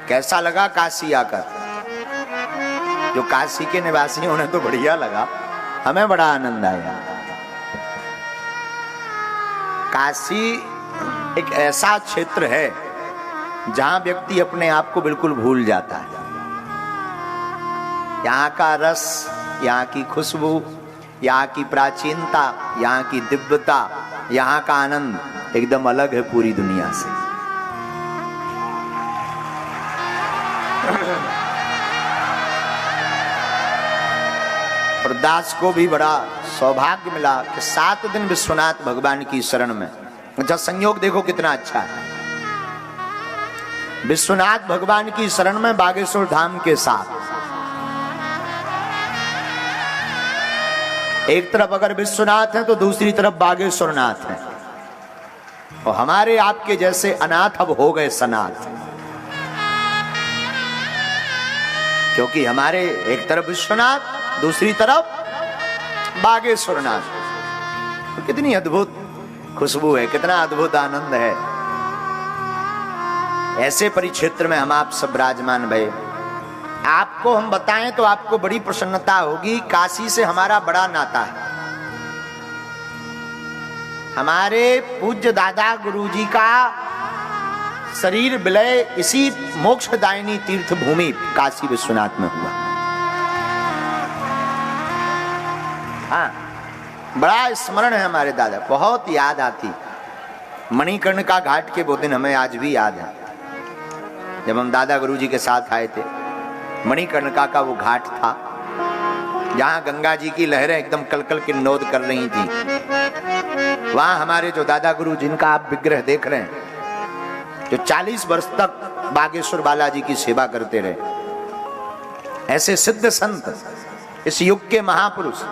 कैसा लगा काशी आकर? जो काशी के निवासी उन्हें तो बढ़िया लगा, हमें बड़ा आनंद आया। काशी एक ऐसा क्षेत्र है जहां व्यक्ति अपने आप को बिल्कुल भूल जाता है। यहाँ का रस, यहाँ की खुशबू, यहाँ की प्राचीनता, यहाँ की दिव्यता, यहाँ का आनंद एकदम अलग है पूरी दुनिया से। और दास को भी बड़ा सौभाग्य मिला कि 7 दिन विश्वनाथ भगवान की शरण में। अच्छा, संयोग देखो कितना अच्छा है। विश्वनाथ भगवान की शरण में बागेश्वर धाम के साथ। एक तरफ अगर विश्वनाथ है तो दूसरी तरफ बागेश्वर नाथ है। और हमारे आपके जैसे अनाथ अब हो गए सनाथ, क्योंकि हमारे एक तरफ विश्वनाथ, दूसरी तरफ बागेश्वर नाथ। तो कितनी अद्भुत खुशबू है, कितना अद्भुत आनंद है। ऐसे परिक्षेत्र में हम आप सब विराजमान भये। आपको हम बताएं तो आपको बड़ी प्रसन्नता होगी। काशी से हमारा बड़ा नाता है। हमारे पूज्य दादा गुरुजी का शरीर विलय इसी मोक्षदायिनी तीर्थ भूमि काशी विश्वनाथ में हुआ। हाँ, बड़ा स्मरण है हमारे दादा, बहुत याद आती। मणिकर्णिका घाट के वो दिन हमें आज भी याद है, जब हम दादा गुरुजी के साथ आए थे। मणिकर्णिका का वो घाट था जहां गंगा जी की लहरें एकदम कलकल किन्नौद कर रही थी। वहां हमारे जो दादा गुरु, जिनका आप विग्रह देख रहे हैं, जो 40 वर्ष तक बागेश्वर बालाजी की सेवा करते रहे, ऐसे सिद्ध संत, इस युग के महापुरुष,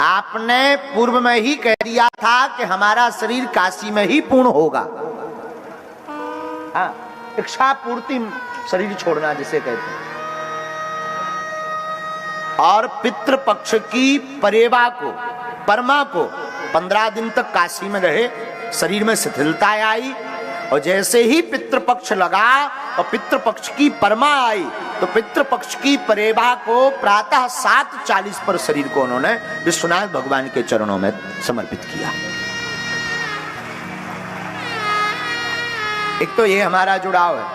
आपने पूर्व में ही कह दिया था कि हमारा शरीर काशी में ही पूर्ण होगा। हाँ, इच्छा पूर्ति शरीर छोड़ना जिसे कहते हैं। और पितृपक्ष की परेवा को, परमा को 15 दिन तक काशी में रहे, शरीर में शिथिलता आई। और जैसे ही पितृपक्ष लगा और पितृपक्ष की परमा आई, तो पितृपक्ष की परेवा को प्रातः 7:40 पर शरीर को उन्होंने विश्वनाथ भगवान के चरणों में समर्पित किया। एक तो ये हमारा जुड़ाव है।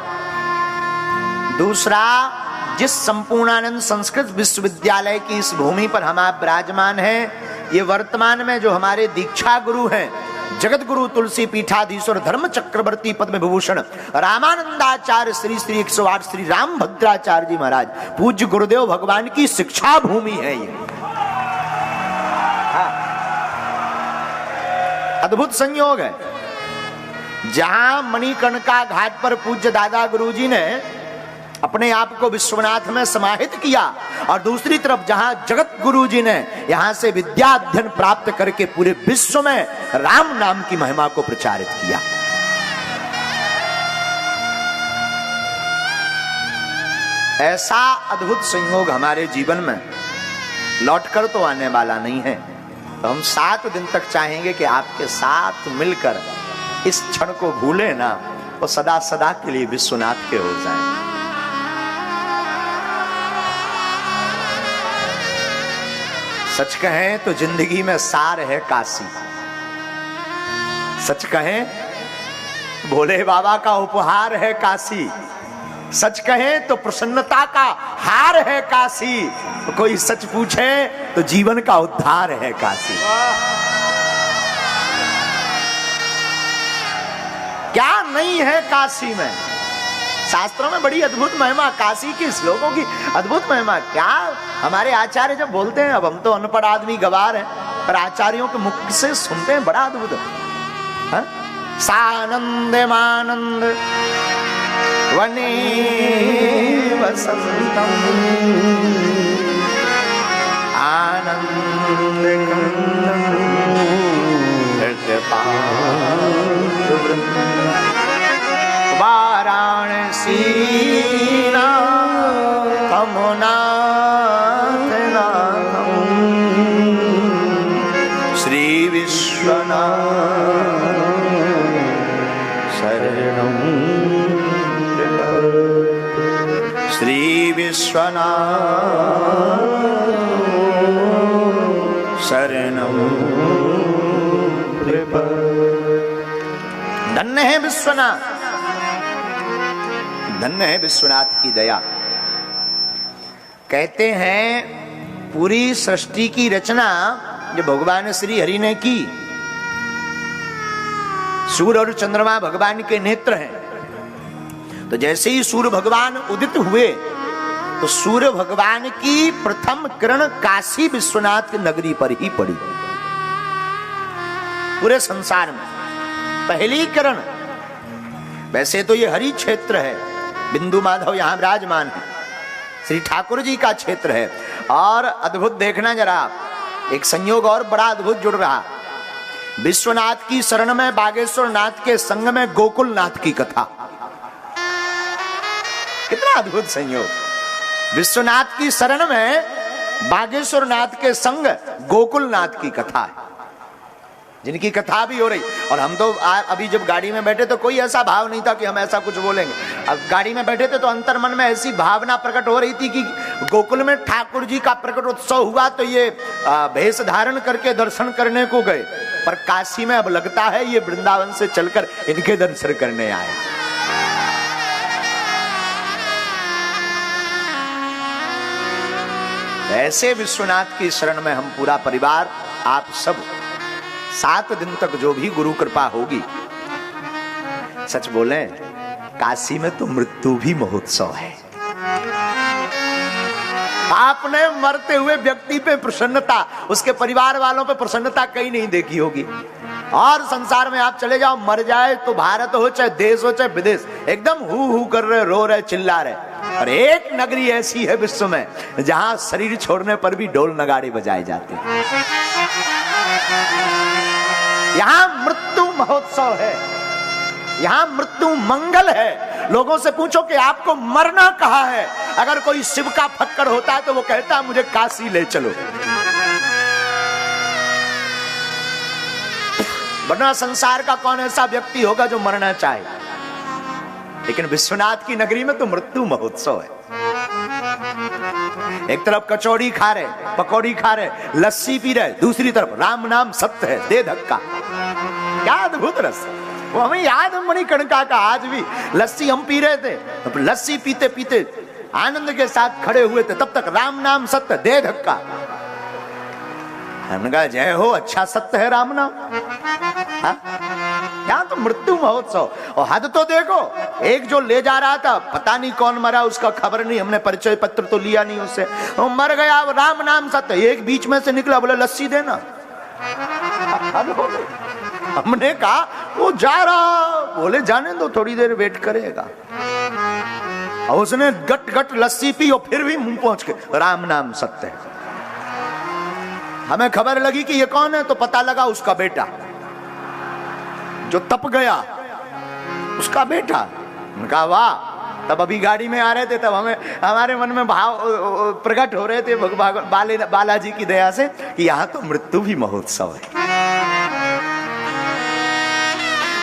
दूसरा, जिस संपूर्णानंद संस्कृत विश्वविद्यालय की इस भूमि पर हम आप विराजमान हैं, ये वर्तमान में जो हमारे दीक्षा गुरु हैं, जगत गुरु तुलसी पीठाधीश्वर धर्म चक्रवर्ती पद्म विभूषण रामानंदाचार्य श्री श्री 108 श्री राम भद्राचार्य जी महाराज, पूज्य गुरुदेव भगवान की शिक्षा भूमि है ये। हाँ, अद्भुत संयोग है। जहां मणिकर्णिका घाट पर पूज्य दादा गुरुजी ने अपने आप को विश्वनाथ में समाहित किया, और दूसरी तरफ जहां जगत गुरुजी ने यहां से विद्या अध्ययन प्राप्त करके पूरे विश्व में राम नाम की महिमा को प्रचारित किया। ऐसा अद्भुत संयोग हमारे जीवन में लौटकर तो आने वाला नहीं है। तो हम 7 दिन तक चाहेंगे कि आपके साथ मिलकर इस क्षण को भूले ना, और सदा सदा के लिए विश्वनाथ के हो जाएं। सच कहें तो जिंदगी में सार है काशी। सच कहें, भोले बाबा का उपहार है काशी। सच कहें तो प्रसन्नता का हार है काशी। तो कोई सच पूछे तो जीवन का उद्धार है काशी। क्या नहीं है काशी में? शास्त्रों में बड़ी अद्भुत महिमा, काशी के श्लोकों की अद्भुत महिमा। क्या हमारे आचार्य जब बोलते हैं, अब हम तो अनपढ़ आदमी गवार हैं, पर आचार्यों के मुख से सुनते हैं, बड़ा अद्भुत है। सानंद मानंद वने वसंतम आनंद वाराणसी तमुनाथ नाथम श्री विश्वनाथ शरणं श्री विश्वनाथ शरणम धन्य है विश्वनाथ, धन्य है विश्वनाथ की दया। कहते हैं पूरी सृष्टि की रचना जो भगवान श्री हरि ने की, सूर्य और चंद्रमा भगवान के नेत्र हैं। तो जैसे ही सूर्य भगवान उदित हुए तो सूर्य भगवान की प्रथम किरण काशी विश्वनाथ की नगरी पर ही पड़ी। पूरे संसार में पहली किरण। वैसे तो ये हरि क्षेत्र है, बिंदु माधव यहां विराजमान है, श्री ठाकुर जी का क्षेत्र है। और अद्भुत देखना जरा, एक संयोग और बड़ा अद्भुत जुड़ रहा। विश्वनाथ की शरण में बागेश्वर नाथ के संग में गोकुल नाथ की कथा। कितना अद्भुत संयोग। विश्वनाथ की शरण में बागेश्वर नाथ के संग गोकुल नाथ की कथा है, जिनकी कथा भी हो रही। और हम तो अभी जब गाड़ी में बैठे तो कोई ऐसा भाव नहीं था कि हम ऐसा कुछ बोलेंगे। अब गाड़ी में बैठे थे तो अंतर मन में ऐसी भावना प्रकट हो रही थी कि गोकुल में ठाकुर जी का प्रकट उत्सव हुआ तो ये भेष धारण करके दर्शन करने को गए, पर काशी में अब लगता है ये वृंदावन से चलकर इनके दर्शन करने आए। ऐसे विश्वनाथ की शरण में हम पूरा परिवार, आप सब 7 दिन तक जो भी गुरु कृपा होगी। सच बोले, काशी में तो मृत्यु भी महोत्सव है। आपने मरते हुए व्यक्ति पे प्रसन्नता, उसके परिवार वालों पे प्रसन्नता कहीं नहीं देखी होगी। और संसार में आप चले जाओ, मर जाए तो भारत हो चाहे देश हो चाहे विदेश, एकदम हु कर रहे, रो रहे, चिल्ला रहे। और एक नगरी ऐसी है विश्व में जहां शरीर छोड़ने पर भी ढोल नगाड़े बजाए जाते हैं। यहां मृत्यु महोत्सव है, यहां मृत्यु मंगल है। लोगों से पूछो कि आपको मरना कहाँ है, अगर कोई शिव का फक्कर होता है तो वो कहता है मुझे काशी ले चलो। वरना संसार का कौन ऐसा व्यक्ति होगा जो मरना चाहे। लेकिन विश्वनाथ की नगरी में तो मृत्यु महोत्सव है। एक तरफ कचौड़ी खा रहे, पकौड़ी खा रहे, लस्सी पी रहे, दूसरी तरफ राम नाम सत्य है, दे धक्का। क्या अद्भुत रस। वो हमें याद है मणिकर्णिका का, आज भी लस्सी हम पी रहे थे, तो लस्सी पीते पीते आनंद के साथ खड़े हुए थे, तब तक राम नाम सत्य, दे धक्का। हमने कहा जय हो, अच्छा सत्य है राम नाम। यहाँ तो मृत्यु महोत्सव। और हद तो देखो, एक जो ले जा रहा था, पता नहीं कौन मरा, उसका खबर नहीं, हमने परिचय पत्र तो लिया नहीं उससे, वो मर गया, राम नाम सत्य। एक बीच में से निकला, बोले लस्सी देना। हमने कहा वो जा रहा, बोले जाने दो, थोड़ी देर वेट करेगा। और उसने गट गट लस्सी पी और फिर भी मुंह पहुंच के राम नाम सत्य है। हमें खबर लगी कि ये कौन है, तो पता लगा उसका बेटा जो तप गया, उसका बेटा। उनका वाह। तब अभी गाड़ी में आ रहे थे, तब हमारे मन में भाव प्रकट हो रहे थे बालाजी की दया से कि यहाँ तो मृत्यु भी महोत्सव है।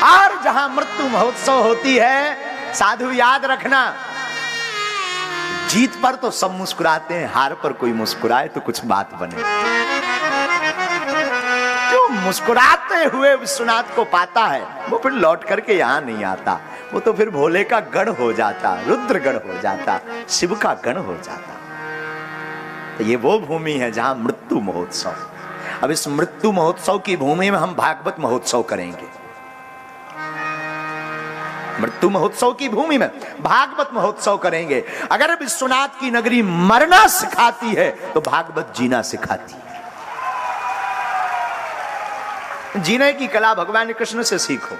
और जहां मृत्यु महोत्सव होती है, साधु याद रखना, जीत पर तो सब मुस्कुराते हैं, हार पर कोई मुस्कुराए तो कुछ बात बने। जो मुस्कुराते हुए विश्वनाथ को पाता है वो फिर लौट करके यहाँ नहीं आता, वो तो फिर भोले का गण हो जाता, रुद्र गण हो जाता, शिव का गण हो जाता। तो ये वो भूमि है जहां मृत्यु महोत्सव। अब इस मृत्यु महोत्सव की भूमि में हम भागवत महोत्सव करेंगे। मृत्यु महोत्सव की भूमि में भागवत महोत्सव करेंगे। अगर विश्वनाथ की नगरी मरना सिखाती है तो भागवत जीना सिखाती है। जीने की कला भगवान कृष्ण से सीखो।